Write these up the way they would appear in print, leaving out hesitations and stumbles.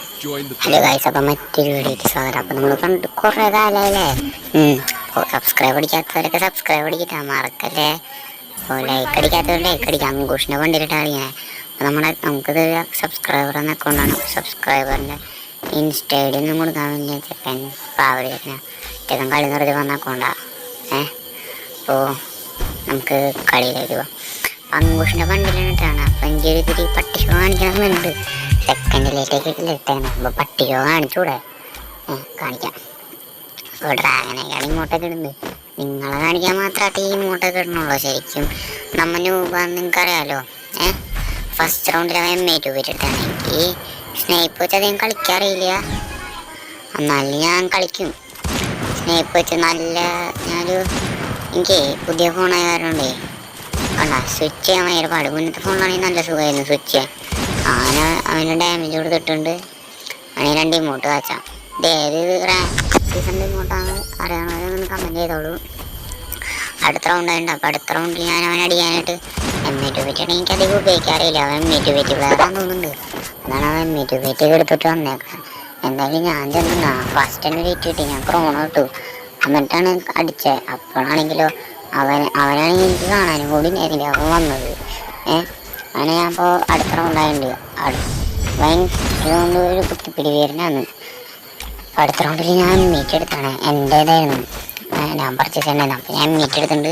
Hello guys, അപ്പം മറ്റൊരു വീഡിയോയ്ക്ക് സ്വാഗതം. അപ്പം നമ്മൾ കണ്ട് കുറേ കാലമായില്ലേ. സബ്സ്ക്രൈബ് അടിക്കാത്തവരൊക്കെ സബ്സ്ക്രൈബ് അടിക്കട്ടാ, മറക്കല്ലേ. അപ്പോൾ ലൈക്ക് അടിക്കാത്തവർ ലൈക്ക് അടിക്കാം. അങ്കൂഷിനെ കൊണ്ടിട്ടാണ് ഞാൻ. അപ്പോൾ നമുക്കിത് സബ്സ്ക്രൈബർ അക്കൗണ്ടാണ്. സബ്സ്ക്രൈബറിൻ്റെ ഇൻസ്റ്റ ഐ ഡി ഒന്നും കൊടുക്കാൻ വേണ്ടി ചെക്കൻ പാവടി ചെക്കൻ കളി നിറച്ച് വന്ന അക്കൗണ്ടാണ്. അപ്പോൾ നമുക്ക് കളിയിലേക്ക് പോവാം. അങ്കൂഷിൻ്റെ ബണ്ടിലിട്ടാണ്. അപ്പം എനിക്കൊരു ഇത്തിരി പട്ടിക കാണിക്കണമെന്നുണ്ട്. സെക്കൻഡിലേക്കൊക്കെ ഇട്ടാണ്. അപ്പോൾ പട്ടിക കാണിച്ചൂടെ? കാണിക്കാം. അപ്പോൾ ഡ്രാഗനൊക്കെയാണ് ഇങ്ങോട്ടൊക്കെ ഇടുന്നത്. നിങ്ങളെ കാണിക്കാൻ മാത്രമായിട്ട് ഈ ഇങ്ങോട്ടൊക്കെ ഇടണുള്ളൂ. ശരിക്കും നമ്മൾ ന്യൂബാന്ന് നിങ്ങൾക്കറിയാമല്ലോ. ഫസ്റ്റ് റൗണ്ടിൽ M82 വെച്ചിട്ടാണ്. എനിക്ക് സ്നേപ്പ് വെച്ച് അധികം കളിക്കാറിയില്ല, എന്നാലും ഞാൻ കളിക്കും. സ്നേപ്പ് വെച്ച് നല്ല എനിക്ക് പുതിയ ഫോണായ കാരണമുണ്ടേ കണ്ട സ്വിച്ച് ചെയ്യാൻ ഭയങ്കര പാട്. മുന്നത്തെ ഫോണിലാണെങ്കിൽ നല്ല സുഖമായിരുന്നു സ്വിച്ച് ചെയ്യാൻ. അവന് ഡാമേജ് കൊടുത്തിട്ടുണ്ട്. അവന് 2 ഇമോട്ട് കാച്ചാം. ഇത് ഏത് സീസണിൻ്റെ ഇമോട്ടാണ് അറിയാവുന്നവരൊന്ന് കമൻറ്റ് ചെയ്തോളൂ. അടുത്ത റൗണ്ടായിട്ടുണ്ട്. അപ്പോൾ അടുത്ത റൗണ്ടിൽ ഞാൻ അവനെ അടിക്കാനായിട്ട് M82 പറ്റിയാണ് എനിക്കധികം ഉപയോഗിക്കാറില്ല. അവൻ M82 പറ്റി വേറാന്ന് തോന്നുന്നുണ്ട്. അതാണ് അവൻ M82 പറ്റിയൊക്കെ എടുത്തിട്ട് വന്നേക്കാം. എന്തായാലും ഞാൻ ചെന്നാ ഫസ്റ്റ് തന്നെ വെയിറ്റ് കിട്ടി. ഞാൻ ക്രോണ ഇട്ടു, എന്നിട്ടാണ് അടിച്ചത്. അപ്പോഴാണെങ്കിലോ അവനാണെങ്കിൽ എനിക്ക് കാണാനും കൂടി നേരില്ല അവൻ വന്നത്. അങ്ങനെ ഞാൻ അപ്പോൾ അടുത്ത റൗണ്ടായിട്ടുണ്ട്. കൊണ്ട് ഒരു കുത്തിപ്പിടി പേരിനാണ്. അടുത്ത റൗണ്ടിൽ ഞാൻ മീറ്റ് എടുത്താണ്. എൻ്റേതായിരുന്നു, ഞാൻ പർച്ചേസ് ചെയ്യണ്ടായിരുന്നു. അപ്പോൾ ഞാൻ മീറ്റ് എടുത്തിട്ടുണ്ട്.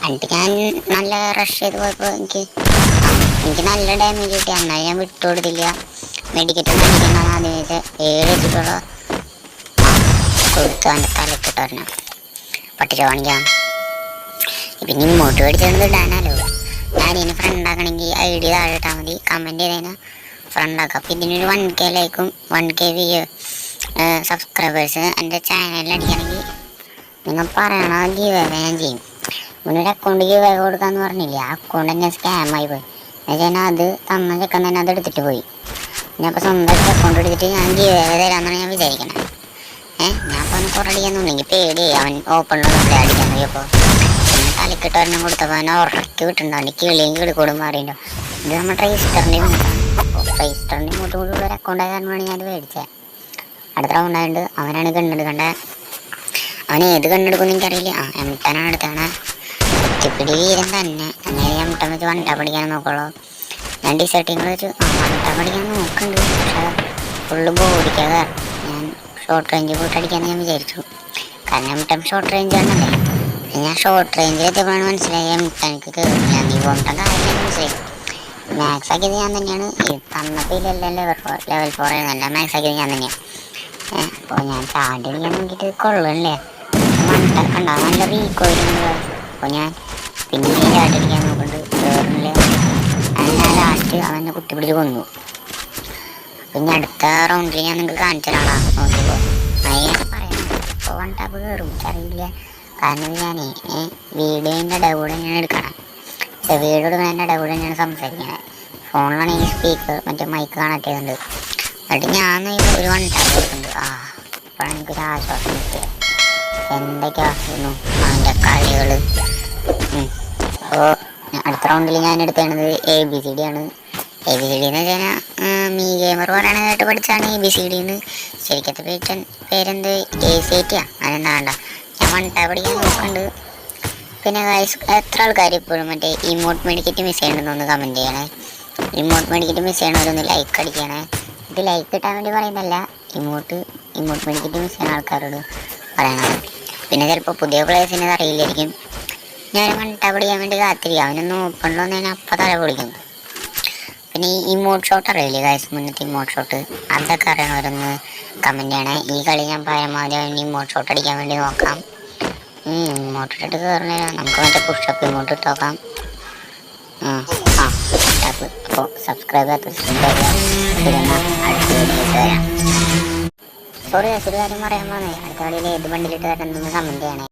എന്നിട്ട് ഞാൻ നല്ല റഷ് ചെയ്ത് പോയപ്പോൾ എനിക്ക് നല്ല ഡാമേജ് കിട്ടി. എന്നാലും ഞാൻ വിട്ടു കൊടുത്തില്ല. മെഡിക്കറ്റ് മേടിക്കണം ആദ്യം 7 വെച്ചിട്ടുള്ള കൊടുത്തു എൻ്റെ തലക്കിട്ട് പറഞ്ഞു. പട്ടിക കാണിക്കാം. പിന്നെ ഇങ്ങോട്ട് മേടിച്ചിട്ട് ഇടാനാലോ. ഞാനിതിന് ഫ്രണ്ട് ആക്കണമെങ്കിൽ ID താഴെ ഇട്ടാൽ മതി. കമൻറ്റ് ചെയ്തതിന് ഫ്രണ്ട് ആക്കാം. അപ്പോൾ ഇതിനൊരു 1K ലൈക്കും 1K സബ്സ്ക്രൈബേഴ്സ് എൻ്റെ ചാനലിൽ അടിക്കണമെങ്കിൽ നിങ്ങൾ പറയണ ഗീവ് അവേ ഞാൻ ചെയ്യും. മുന്നൊരു അക്കൗണ്ട് ഗീവ് അവേ കൊടുക്കാമെന്ന് പറഞ്ഞില്ലേ, ആ അക്കൗണ്ട് തന്നെ സ്കാമായി പോയി. എന്നുവെച്ചാൽ അത് തന്ന ചെക്കൻ തന്നെ അത് എടുത്തിട്ട് പോയി. ഞാൻ അപ്പോൾ സ്വന്തമായിട്ട് അക്കൗണ്ട് എടുത്തിട്ട് ഞാൻ ഗീവ് അവേ തരാമെന്നാണ് ഞാൻ വിചാരിക്കണത്. ഞാൻ അപ്പോൾ ഒന്ന് കുറേ അടിക്കാന്നുണ്ടെങ്കിൽ പേടി അവൻ ഓപ്പണിലൊന്നും അടിക്കാൻ നോക്കിയപ്പോൾ പിന്നെ തലക്കിട്ട് ഒരെണ്ണം കൊടുത്തപ്പോൾ അവനെ ഉറക്കി വിട്ടിട്ടുണ്ടോ. അവൻ്റെ കിളിയും കിളിക്കൂടും മാറിയിട്ടുണ്ടോ. ഇത് നമ്മുടെ ട്രൈസ്റ്ററിൻ്റെ ഇങ്ങോട്ടാണ്. അപ്പോൾ ട്രൈസ്റ്ററിൻ്റെ ഇങ്ങോട്ട് കൂടിയുള്ള ഒരു അക്കൗണ്ട് ആയ കാരണമാണ് ഞാനത് മേടിച്ചത്. അടുത്ത റൗണ്ടായിട്ട് അവനാണ് കണ്ണെടുക്കണ്ടേ. അവൻ ഏത് കണ്ണെടുക്കുമെന്ന് എനിക്കറിയില്ല. M10 എടുത്താണ്. കുറ്റിപ്പിടി വീരൻ തന്നെ. അങ്ങനെ M10 വെച്ച് 1 ടാപ്പ് അടിക്കാൻ നോക്കുള്ളൂ. ഞാൻ ഡിസേർട്ടിങ്ങൾ വെച്ച് 1 ടാപ്പ് അടിക്കാൻ നോക്കുന്നുണ്ട്. പക്ഷേ ഫുള്ള് ബോഡിക്കാതെ ഞാൻ ഷോർട്ട് റേഞ്ച് പോയിട്ട് അടിക്കാമെന്ന് ഞാൻ വിചാരിച്ചു. കാരണം M10 ഷോർട്ട് റേഞ്ച് ആണല്ലേ. ഞാൻ ഷോർട്ട് റേഞ്ചിൽ എത്തിയപ്പോഴാണ് മനസ്സിലായി M10ക്ക് കയറില്ല. നീ പോകേണ്ട കാര്യം മനസ്സിലായി. മാക്സ് ആക്കിയത് ഞാൻ തന്നെയാണ്. തന്നപ്പോൾ ഇല്ലെല്ലാം ലെവൽ 4 ആയിരുന്നല്ല. മാക്സ് ആക്കിയത് ഞാൻ തന്നെയാണ്. അപ്പോൾ ഞാൻ ചാടി അടിക്കാൻ നോക്കിയിട്ട് കൊള്ളണല്ലേ. കണ്ട നല്ല റീക്കോയിലുണ്ട്. അപ്പോൾ ഞാൻ പിന്നെയും ചാടി അടിക്കാൻ നോക്കുന്നുണ്ട്, കയറുന്നില്ല. അങ്ങനെ ഞാൻ ലാസ്റ്റ് അവനെ കുത്തിപ്പിടിച്ച് കൊന്നു. പിന്നെ അടുത്ത റൗണ്ടിൽ ഞാൻ നിങ്ങൾക്ക് കാണിച്ചു തരാടാ. നോക്കിയപ്പോൾ അതിനൊക്കെ പറയാം. ഇപ്പോൾ 1 ടാപ്പ് കയറും അറിയില്ല. കാരണം ഞാനേ വീഡിയോൻ്റെ ഇടകൂടെ ഞാൻ എടുക്കണം. വീഡിയോ എടുക്കുന്നതിൻ്റെ ഇടകൂടെ ഞാൻ സംസാരിക്കണേ. ഫോണിലാണെങ്കിൽ സ്പീക്കർ മറ്റേ മൈക്ക് കണക്ട് ചെയ്യുന്നുണ്ട്. എന്നിട്ട് ഞാൻ ഒരു 1 ടാപ്പ് കൊടുക്കുന്നുണ്ട്. അപ്പോഴാണ് എനിക്കൊരു ആശ്വാസം കിട്ടിയത്. എന്തൊക്കെയായിരുന്നു അവൻ്റെ കളികൾ. അപ്പോൾ അടുത്ത റൗണ്ടിൽ ഞാൻ എടുത്തേണ്ടത് ABCD ആണ്. ABCD എന്ന് വെച്ച് കഴിഞ്ഞാൽ മീ ഗെയിമർ പറയാനായിട്ട് പഠിച്ചാണ് ABCD എന്ന്. ശരിക്കത്തെ പേരെന്ത് AC8 അതെന്താണ്ട. ഞാൻ 1 ടാപ്പ് പഠിക്കാൻ നോക്കുന്നുണ്ട്. പിന്നെ എത്ര ആൾക്കാർ ഇപ്പോഴും മറ്റേ ഇമോട്ട് മെഡിക്കറ്റ് മിസ് ചെയ്യണമെന്നൊന്ന് കമൻറ്റ് ചെയ്യണേ. ഇമോട്ട് മെഡിക്കറ്റ് മിസ് ചെയ്യണവരൊന്ന് ലൈക്ക് അടിക്കണേ. ഇത് ലൈക്ക് കിട്ടാൻ വേണ്ടി പറയുന്നതല്ല, ഇമോട്ട് മെഡിക്കറ്റ് മിസ് ചെയ്യുന്ന ആൾക്കാരോട് പറയണം. പിന്നെ ചിലപ്പോൾ പുതിയ പ്ലേയേഴ്സിനെ അറിയില്ലായിരിക്കും. ഞാൻ 1 ടാപ്പ് പഠിക്കാൻ വേണ്ടി കാത്തിരിക്കും. അവനൊന്ന് ഓപ്പണിലോ ഞാൻ അപ്പം തല പൊളിക്കും. പിന്നെ ഈ ഇമോട്ട് ഷോട്ട് അറിയില്ലേ ഗൈസ്, മുന്നത്തെ ഇമോട്ട് ഷോട്ട് അതൊക്കെ അറിയണവരൊന്ന് കമൻറ്റ് ചെയ്യണേ. ഈ കളി ഞാൻ പരമാവധി അവന് ഇമോട്ട് ഷോട്ട് അടിക്കാൻ വേണ്ടി നോക്കാം. ഇമോട്ട് ഇട്ടിട്ട് കയറുന്നില്ല. നമുക്ക് മറ്റേ പുഷപ്പ് ഇമോട്ട് ഇട്ട് നോക്കാം. ടാപ്പ്. അപ്പോൾ സബ്സ്ക്രൈബ് സോറി ഒരു കാര്യം പറയാൻ പോകുന്നത്. അടുത്ത കളിയിൽ ഏത് ബണ്ടിലിട്ട് തരുന്നതെന്ന് കമൻറ്റ് ചെയ്യണേ.